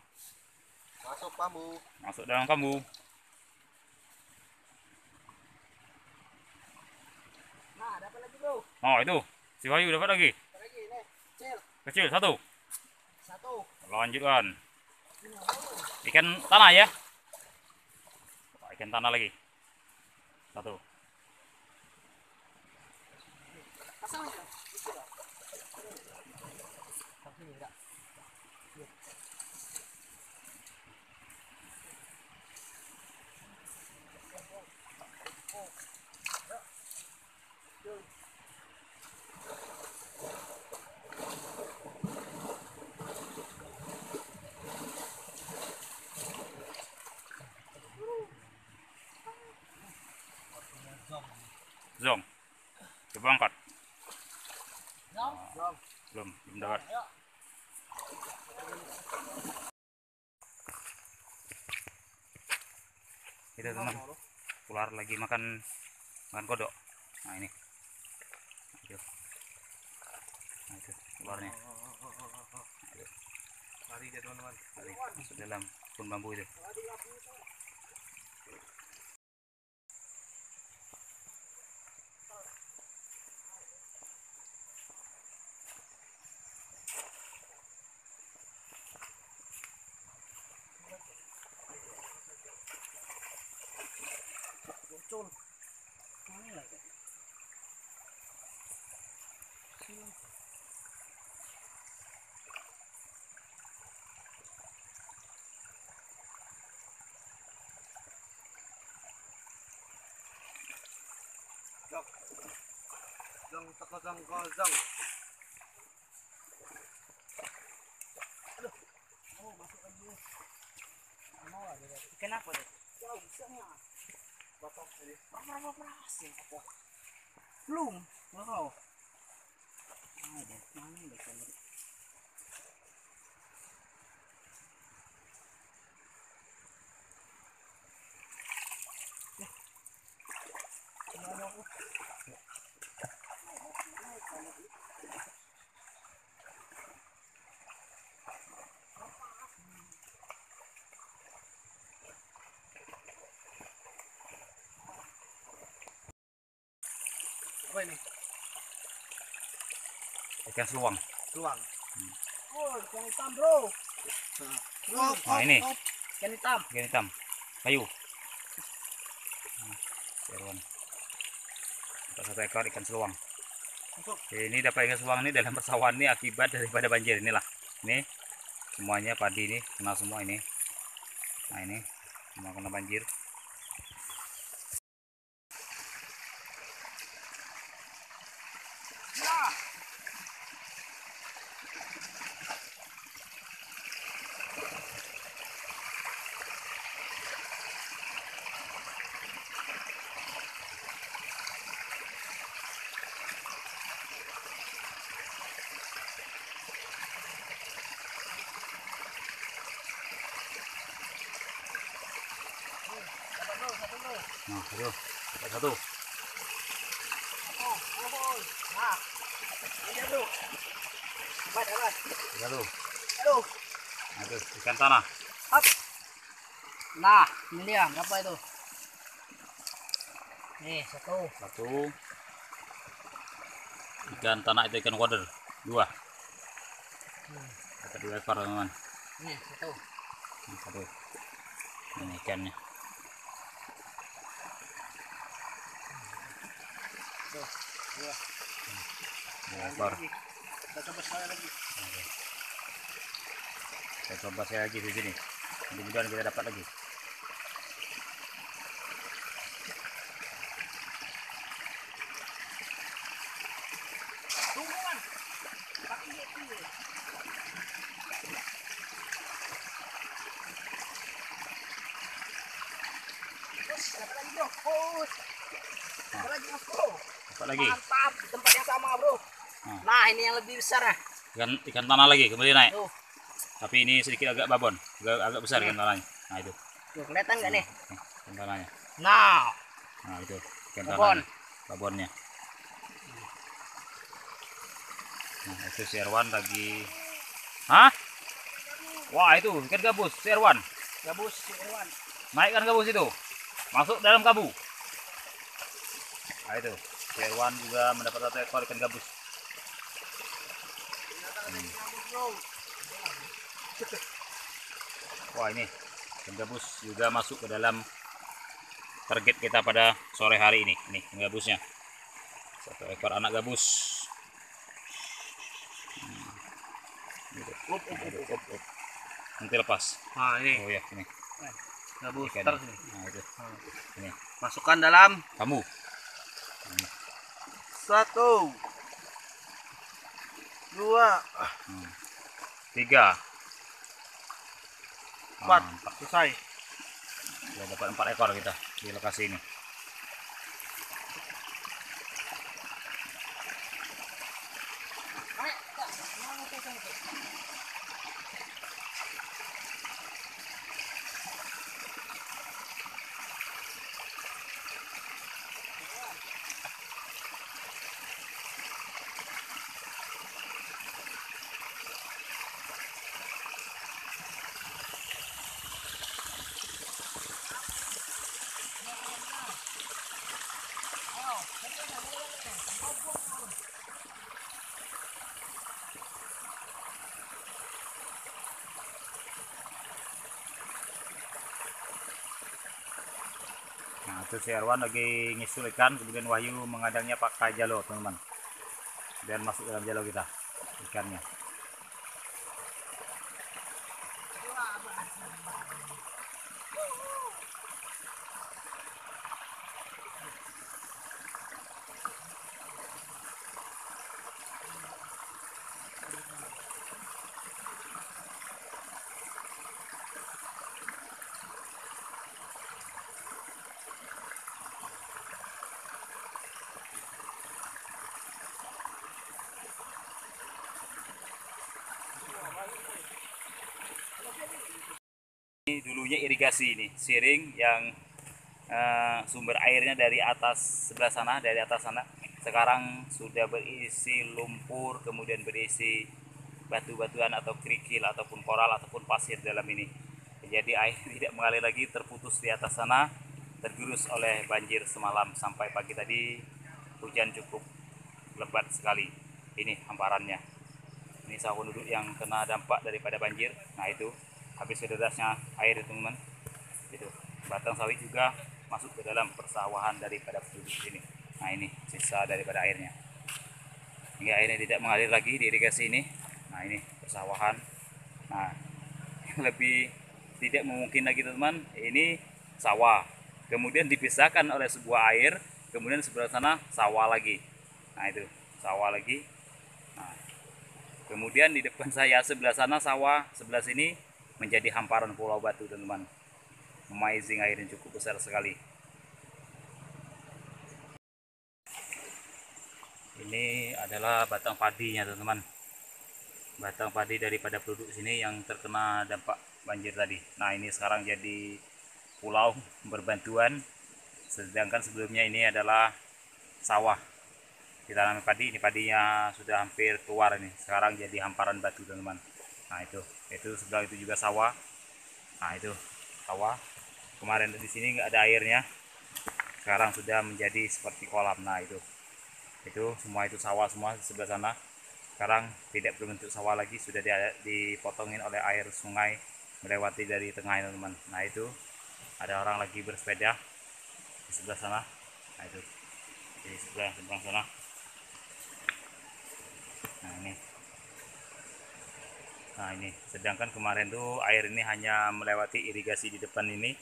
Masuk bambu. Masuk dalam kambu. Nah, dapat lagi bro. Oh, itu. Si Wahyu dapat lagi. Lagi nih, kecil. Kecil satu. 1. Lanjutkan. Ikan tanah ya. Oh, ikan tanah lagi. Satu. Pasang aja. Tapi enggak. Zong. Coba angkat. Zong. Belum dapat. Itu teman. Ular lagi makan kodok. Nah, ini. Itu. Nah, itu ularnya. Mari dia teman-teman. Lari masuk dalam pun bambu itu. Bocor. Mana lagi? Zong, teko zong, zong. Oh, masuk lagi. Mau lagi. Kenapa deh? Jauh bisanya. Bapak tadi. Berapa sih? Belum. Wow. Ada mana deh kalau. Apa ini? Ikan seluang. Luang. Oh, ikan hitam bro. Nah ini Ikan hitam. ikan hitam kayu. Serwan dapat 1 ekor ikan seluang. Ini dapat ikan seluang ini dalam persawahan ini akibat daripada banjir. Inilah ini semuanya padi ini kena semua ini. Nah ini semua kena banjir. Nah itu dapat 1. Nah, ini bro. Dapat. 1. Aduh. Nah itu ikan tanah. Hop. Nah, ini dia. Berapa itu? Nih, 1. 1. Ikan tanah itu ikan wader 2. Dapat 2 ekor teman-teman. Nih, 1. Ini 1. Ini ikannya. Tuh, 2. 2 ekor. Kita coba sekali lagi. Kita coba saya lagi di sini. Mudah-mudahan kita dapat lagi. Tungguan. Pakai itu. Terus, dapat lagi bro. Oh, dapat lagi mas bro. Dapat lagi. Mantap, di tempat yang sama bro. Nah. Nah, ini yang lebih besar ya. Ikan tanah lagi kembali naik. Tuh, Tapi ini sedikit agak babon, agak besar ikan tanahnya. Nah itu tuh kelihatan nggak nih? ikan tanahnya. Nah, Nah itu ikan babon. tanahnya, babonnya. Nah itu si Erwan lagi. Hah? Wah itu ikan gabus si Erwan. Gabus si Irwan. Naik kan gabus itu, masuk dalam kabu. Nah itu si Erwan juga mendapat 1 ekor ikan gabus. Wah ini ikan gabus juga masuk ke dalam target kita pada sore hari ini. Ini ikan gabusnya, 1 ekor anak gabus. Gitu. Up. Nanti lepas. Nah ini Oh ya ini gabus ikannya. terus nih. Nah itu ini Masukkan dalam kamu. 1, 2, 3. 4. Mantap. Selesai. Sudah dapat 4 ekor kita di lokasi ini. Nah itu si Erwan lagi ngisul ikan, kemudian Wahyu mengadangnya pakai jalo teman-teman, dan masuk dalam jalo kita ikannya. Ini dulunya irigasi ini, siring yang sumber airnya dari atas sebelah sana, dari atas sana. Sekarang sudah berisi lumpur, kemudian berisi batu-batuan atau kerikil ataupun koral ataupun pasir dalam ini. Jadi air tidak mengalir lagi, terputus di atas sana, tergerus oleh banjir semalam sampai pagi tadi. Hujan cukup lebat sekali. Ini hamparannya. Ini Ini sawah penduduk yang kena dampak daripada banjir. Nah itu habis derasnya air teman-teman. Itu batang sawit juga masuk ke dalam persawahan daripada penduduk sini. Nah ini sisa daripada airnya. Hingga airnya tidak mengalir lagi di irigasi ini. Nah ini persawahan. Nah lebih tidak mungkin lagi teman-teman. Ini sawah. Kemudian dipisahkan oleh sebuah air. Kemudian sebelah sana sawah lagi. Nah itu sawah lagi. Nah, kemudian di depan saya sebelah sana sawah, sebelah sini menjadi hamparan pulau batu teman-teman. Amazing, airnya cukup besar sekali. Ini adalah batang padinya teman-teman. Batang padi daripada penduduk sini yang terkena dampak banjir tadi. Nah ini sekarang jadi pulau berbantuan. Sedangkan sebelumnya ini adalah sawah. Ditanami padi, ini padinya sudah hampir keluar ini. Sekarang jadi hamparan batu teman-teman. Nah itu sebelah itu juga sawah. Nah itu sawah. Kemarin di sini nggak ada airnya. Sekarang sudah menjadi seperti kolam. Nah itu semua itu sawah semua di sebelah sana. Sekarang tidak berbentuk sawah lagi, sudah dipotongin oleh air sungai melewati dari tengah teman-teman. Nah itu ada orang lagi bersepeda di sebelah sana. Nah itu di sebelah sana. Nah ini sedangkan kemarin tuh air ini hanya melewati irigasi di depan ini,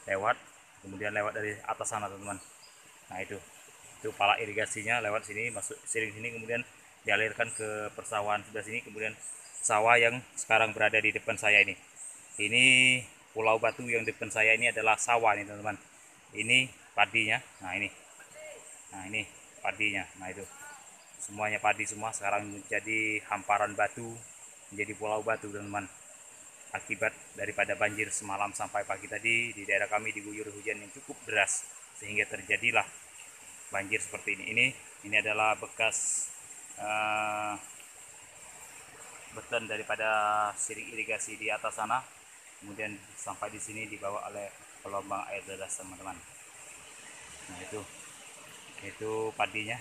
lewat kemudian lewat dari atas sana teman-teman. Nah itu pala irigasinya lewat sini, masuk sini kemudian dialirkan ke persawahan sebelah sini, kemudian sawah yang sekarang berada di depan saya ini pulau batu yang depan saya ini adalah sawah nih teman-teman. Ini padinya. Nah ini padinya. Nah itu semuanya padi semua, sekarang menjadi hamparan batu, menjadi pulau batu teman-teman, akibat daripada banjir semalam sampai pagi tadi di daerah kami diguyur hujan yang cukup deras sehingga terjadilah banjir seperti ini. Ini adalah bekas beton daripada siring irigasi di atas sana, kemudian sampai di sini dibawa oleh gelombang air deras teman-teman. Nah itu padinya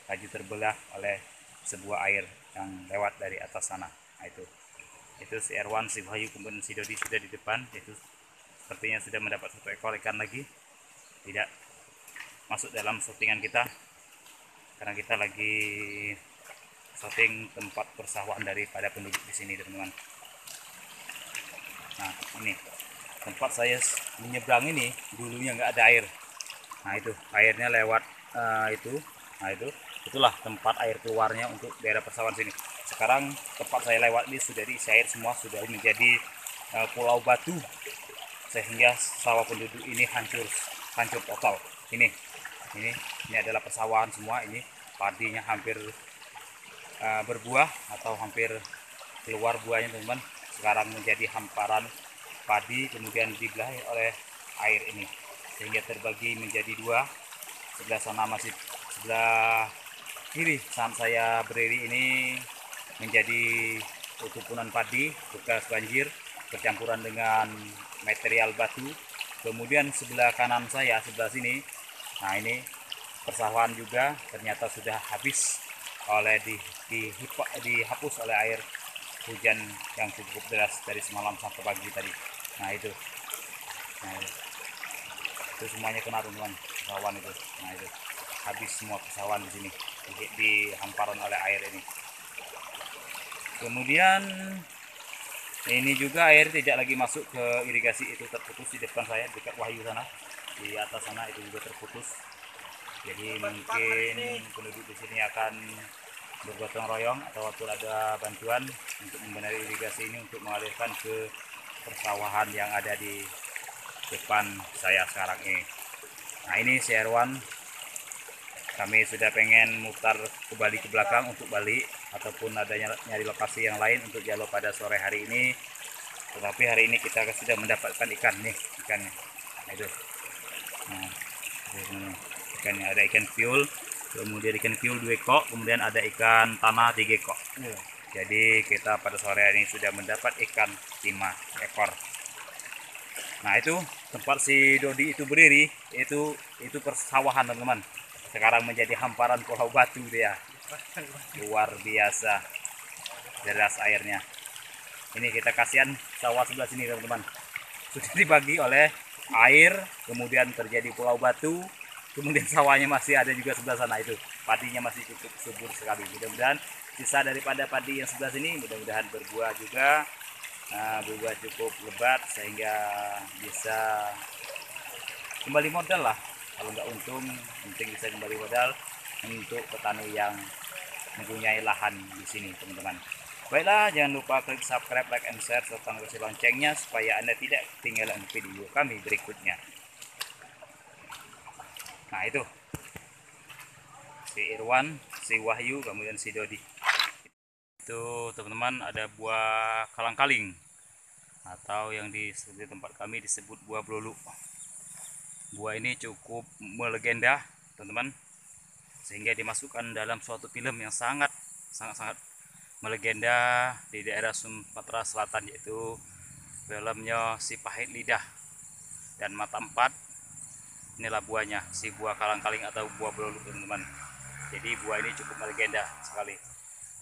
laju terbelah oleh sebuah air yang lewat dari atas sana. Nah itu si Erwan, si Bayu, kemudian si Dodi sudah di depan. Itu sepertinya sudah mendapat satu ekor ikan lagi, tidak masuk dalam settingan kita karena kita lagi setting tempat persawahan daripada penduduk di sini teman-teman. Nah ini tempat saya menyeberang ini dulunya nggak ada air. Nah itu airnya lewat itulah tempat air keluarnya untuk daerah persawahan sini. Sekarang tempat saya lewat ini sudah diisi air semua, sudah menjadi pulau batu sehingga sawah penduduk ini hancur total. Ini adalah persawahan semua. Ini padinya hampir berbuah atau hampir keluar buahnya teman-teman. Sekarang menjadi hamparan padi, kemudian dibelah oleh air ini sehingga terbagi menjadi dua. Sebelah sana masih, sebelah kiri saat saya berdiri ini menjadi utupunan padi bekas banjir bercampuran dengan material batu. Kemudian sebelah kanan saya, sebelah sini, nah ini persawahan juga ternyata sudah habis oleh dihapus oleh air hujan yang cukup deras dari semalam sampai pagi tadi. Nah itu semuanya kena teman-teman, persawahan itu. Nah itu habis semua persawahan di sini, dihamparan oleh air ini. Kemudian ini juga air tidak lagi masuk ke irigasi, itu terputus di depan saya dekat Wahyu sana, di atas sana itu juga terputus. Jadi mungkin penduduk di sini akan bergotong royong atau waktu ada bantuan untuk membenahi irigasi ini untuk mengalirkan ke persawahan yang ada di depan saya sekarang ini. Nah ini si Erwan, kami sudah pengen mutar kembali ke belakang untuk balik ataupun adanya nyari lokasi yang lain untuk jalur pada sore hari ini, tetapi hari ini kita sudah mendapatkan ikannya. Nah itu, ikannya ada ikan piul, kemudian ikan piul 2 ekor, kemudian ada ikan tanah 3 ekor. Jadi kita pada sore hari ini sudah mendapat ikan 5 ekor. Nah itu tempat si Dodi itu berdiri, itu persawahan teman-teman. Sekarang menjadi hamparan pulau batu dia. Luar biasa. deras airnya. Ini kita kasihan sawah sebelah sini teman-teman, sudah dibagi oleh air, kemudian terjadi pulau batu, kemudian sawahnya masih ada juga sebelah sana, itu padinya masih cukup subur sekali. Mudah-mudahan sisa daripada padi yang sebelah sini mudah-mudahan berbuah juga, berbuah cukup lebat sehingga bisa kembali modal lah. Kalau nggak untung, penting bisa kembali modal untuk petani yang mempunyai lahan di sini teman-teman. Baiklah, jangan lupa klik subscribe, like, and share, serta notifikasi loncengnya supaya Anda tidak ketinggalan video kami berikutnya. Nah itu, si Irwan, si Wahyu, kemudian si Dodi. Itu teman-teman ada buah kalang-kaling, atau yang di tempat kami disebut buah belulu. Buah ini cukup melegenda teman-teman, sehingga dimasukkan dalam suatu film yang sangat melegenda di daerah Sumatera Selatan, yaitu filmnya Si Pahit Lidah dan Mata Empat. Inilah buahnya, si buah kalang-kaling atau buah belulu teman-teman. Jadi buah ini cukup melegenda sekali.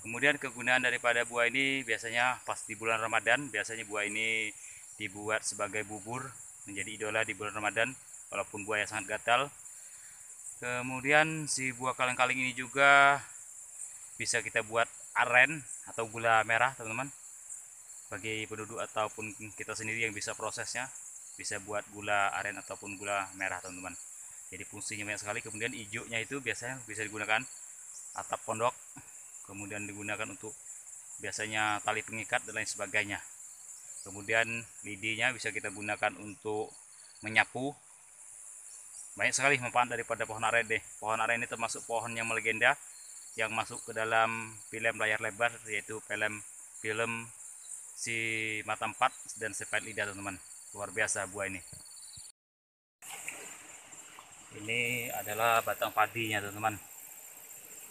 Kemudian kegunaan daripada buah ini biasanya pas di bulan Ramadan, biasanya buah ini dibuat sebagai bubur, menjadi idola di bulan Ramadan walaupun buahnya sangat gatal. Kemudian si buah kalang-kaling ini juga bisa kita buat aren atau gula merah teman-teman. Bagi penduduk ataupun kita sendiri yang bisa prosesnya, bisa buat gula aren ataupun gula merah teman-teman. Jadi fungsinya banyak sekali. Kemudian hijaunya itu biasanya bisa digunakan atap pondok, kemudian digunakan untuk biasanya tali pengikat dan lain sebagainya. Kemudian lidinya bisa kita gunakan untuk menyapu. Banyak sekali manfaat daripada pohon aren deh. Pohon aren ini termasuk pohon yang melegenda yang masuk ke dalam film layar lebar, yaitu film Si Mata Empat dan Si Pahit Lidah teman-teman. Luar biasa buah ini. Ini adalah batang padinya teman-teman.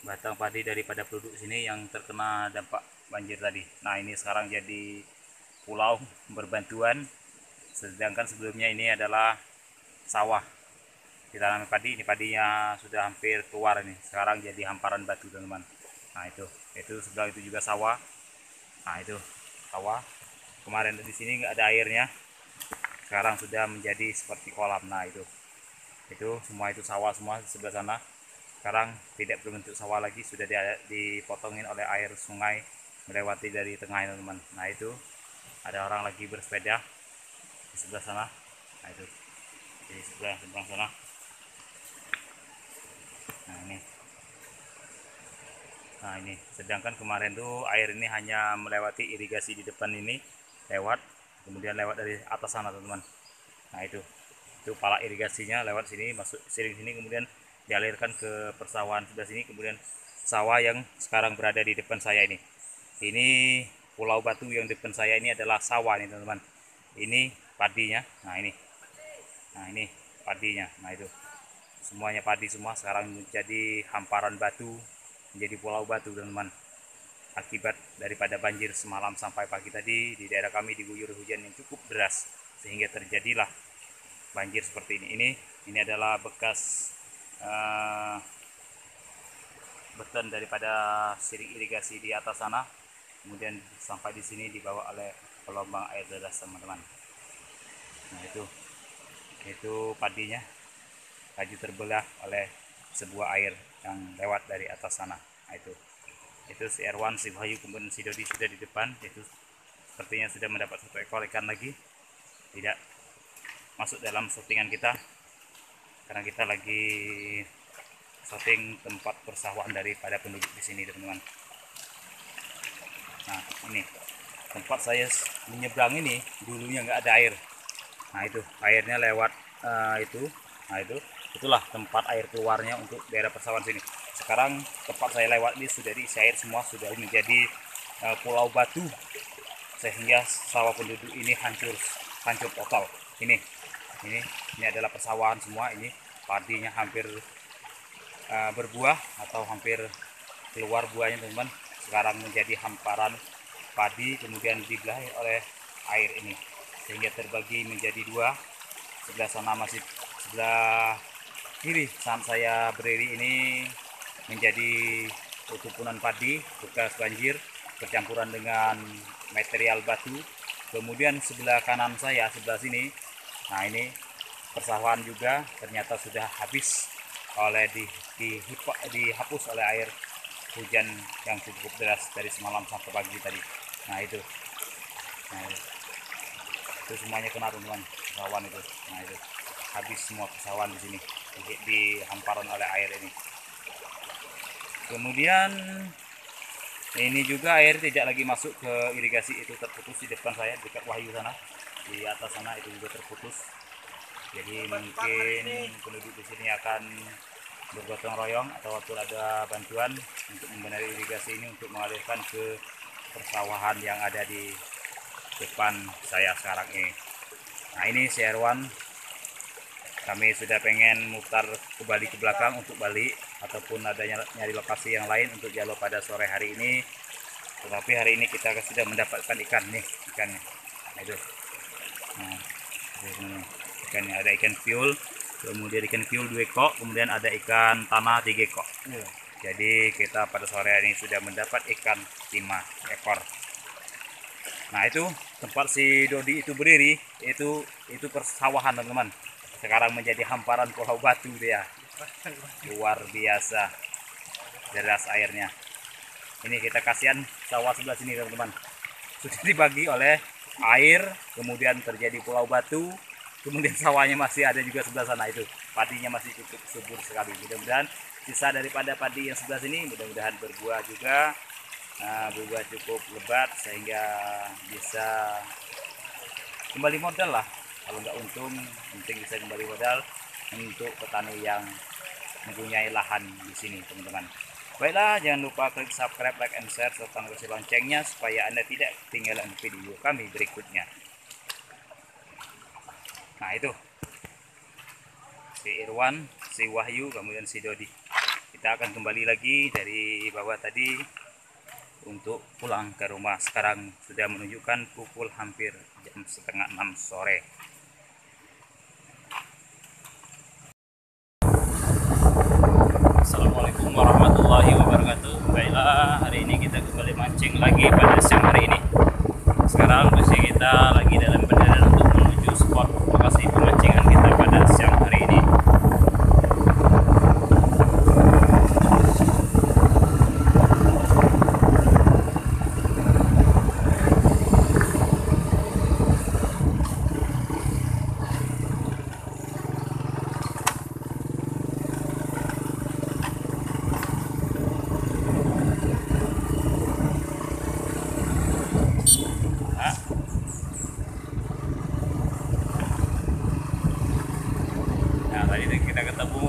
Batang padi daripada penduduk sini yang terkena dampak banjir tadi. Nah ini sekarang jadi pulau berbantuan, sedangkan sebelumnya ini adalah sawah ditanami padi. Ini padinya sudah hampir keluar, ini sekarang jadi hamparan batu teman-teman. Nah itu sebelah itu juga sawah. Nah itu sawah, kemarin di sini nggak ada airnya, sekarang sudah menjadi seperti kolam. Nah itu semua itu sawah semua di sebelah sana. Sekarang tidak berbentuk sawah lagi, sudah dipotongin oleh air sungai melewati dari tengah teman-teman. Nah itu ada orang lagi bersepeda di sebelah sana. Nah itu di sebelah sana. Nah ini sedangkan kemarin tuh air ini hanya melewati irigasi di depan ini, lewat, kemudian lewat dari atas sana teman-teman. Nah itu pala irigasinya lewat sini, masuk sini, kemudian dialirkan ke persawahan sebelah sini, kemudian sawah yang sekarang berada di depan saya ini pulau batu yang depan saya ini adalah sawah nih teman-teman. Ini padinya. Nah ini padinya. Nah itu semuanya padi semua, sekarang menjadi hamparan batu, menjadi pulau batu teman-teman, akibat daripada banjir semalam sampai pagi tadi di daerah kami diguyur hujan yang cukup deras, sehingga terjadilah banjir seperti ini. Ini adalah bekas beton daripada siring irigasi di atas sana, kemudian sampai di sini dibawa oleh gelombang air deras teman-teman. Nah itu padinya laju terbelah oleh sebuah air yang lewat dari atas sana. Nah itu si Irwan, si Wahyu, kemudian si Dodi sudah di depan. Itu sepertinya sudah mendapat satu ekor ikan lagi, tidak masuk dalam settingan kita karena kita lagi setting tempat persawahan daripada penduduk di sini teman-teman. Nah ini tempat saya menyeberang ini dulunya nggak ada air. Nah itu airnya lewat itulah tempat air keluarnya untuk daerah persawahan sini. Sekarang tempat saya lewat ini sudah diisi air semua, sudah menjadi pulau batu, sehingga sawah penduduk ini hancur total. Ini adalah persawahan semua. Ini padinya hampir berbuah atau hampir keluar buahnya teman-teman. Sekarang menjadi hamparan padi, kemudian dibelah oleh air ini sehingga terbagi menjadi dua. Sebelah sana masih, sebelah kiri saat saya berdiri ini menjadi utupunan padi bekas banjir, bercampuran dengan material batu. Kemudian sebelah kanan saya, sebelah sini, nah ini persawahan juga ternyata sudah habis oleh dihapus oleh air hujan yang cukup deras dari semalam sampai pagi tadi. Nah itu semuanya kena teman-teman, persawahan itu. Nah itu habis semua persawahan di sini, di hamparan oleh air ini. Kemudian ini juga air tidak lagi masuk ke irigasi, itu terputus di depan saya dekat Wahyu sana, di atas sana itu juga terputus. Jadi mungkin penduduk di sini akan bergotong royong atau ada bantuan untuk membenahi irigasi ini untuk mengalirkan ke persawahan yang ada di depan saya sekarang ini. Nah ini si Erwan, kami sudah pengen mutar kembali ke belakang untuk balik ataupun adanya nyari lokasi yang lain untuk jalur pada sore hari ini. Tetapi hari ini kita sudah mendapatkan ikan nih, ikannya. Nah itu. Nah, ikannya ada ikan piul, kemudian ikan piul 2 ekor, kemudian ada ikan tanah 3 ekor. Jadi kita pada sore hari ini sudah mendapat ikan 5 ekor. Nah itu tempat si Dodi itu berdiri, itu persawahan teman-teman. Sekarang menjadi hamparan pulau batu dia. Luar biasa deras airnya. Ini kita kasihan sawah sebelah sini teman-teman, sudah dibagi oleh air, kemudian terjadi pulau batu, kemudian sawahnya masih ada juga sebelah sana, itu padinya masih cukup subur sekali. Mudah-mudahan sisa daripada padi yang sebelah sini mudah-mudahan berbuah juga, berbuah cukup lebat sehingga bisa kembali modal lah. Kalau nggak untung, penting bisa kembali modal untuk petani yang mempunyai lahan di sini teman-teman. Baiklah, jangan lupa klik subscribe, like, and share, serta notifikasi loncengnya supaya Anda tidak ketinggalan video kami berikutnya. Nah itu si Irwan, si Wahyu, kemudian si Dodi. Kita akan kembali lagi dari bawah tadi untuk pulang ke rumah. Sekarang sudah menunjukkan pukul hampir jam setengah 6 sore. Assalamualaikum warahmatullahi wabarakatuh. Baiklah, hari ini kita kembali mancing lagi pada siang hari ini. Sekarang posisi kita lagi dalam perjalanan untuk menuju spot lokasi pemancingan kita pada siang hari ini. Nah, tadi kita ketemu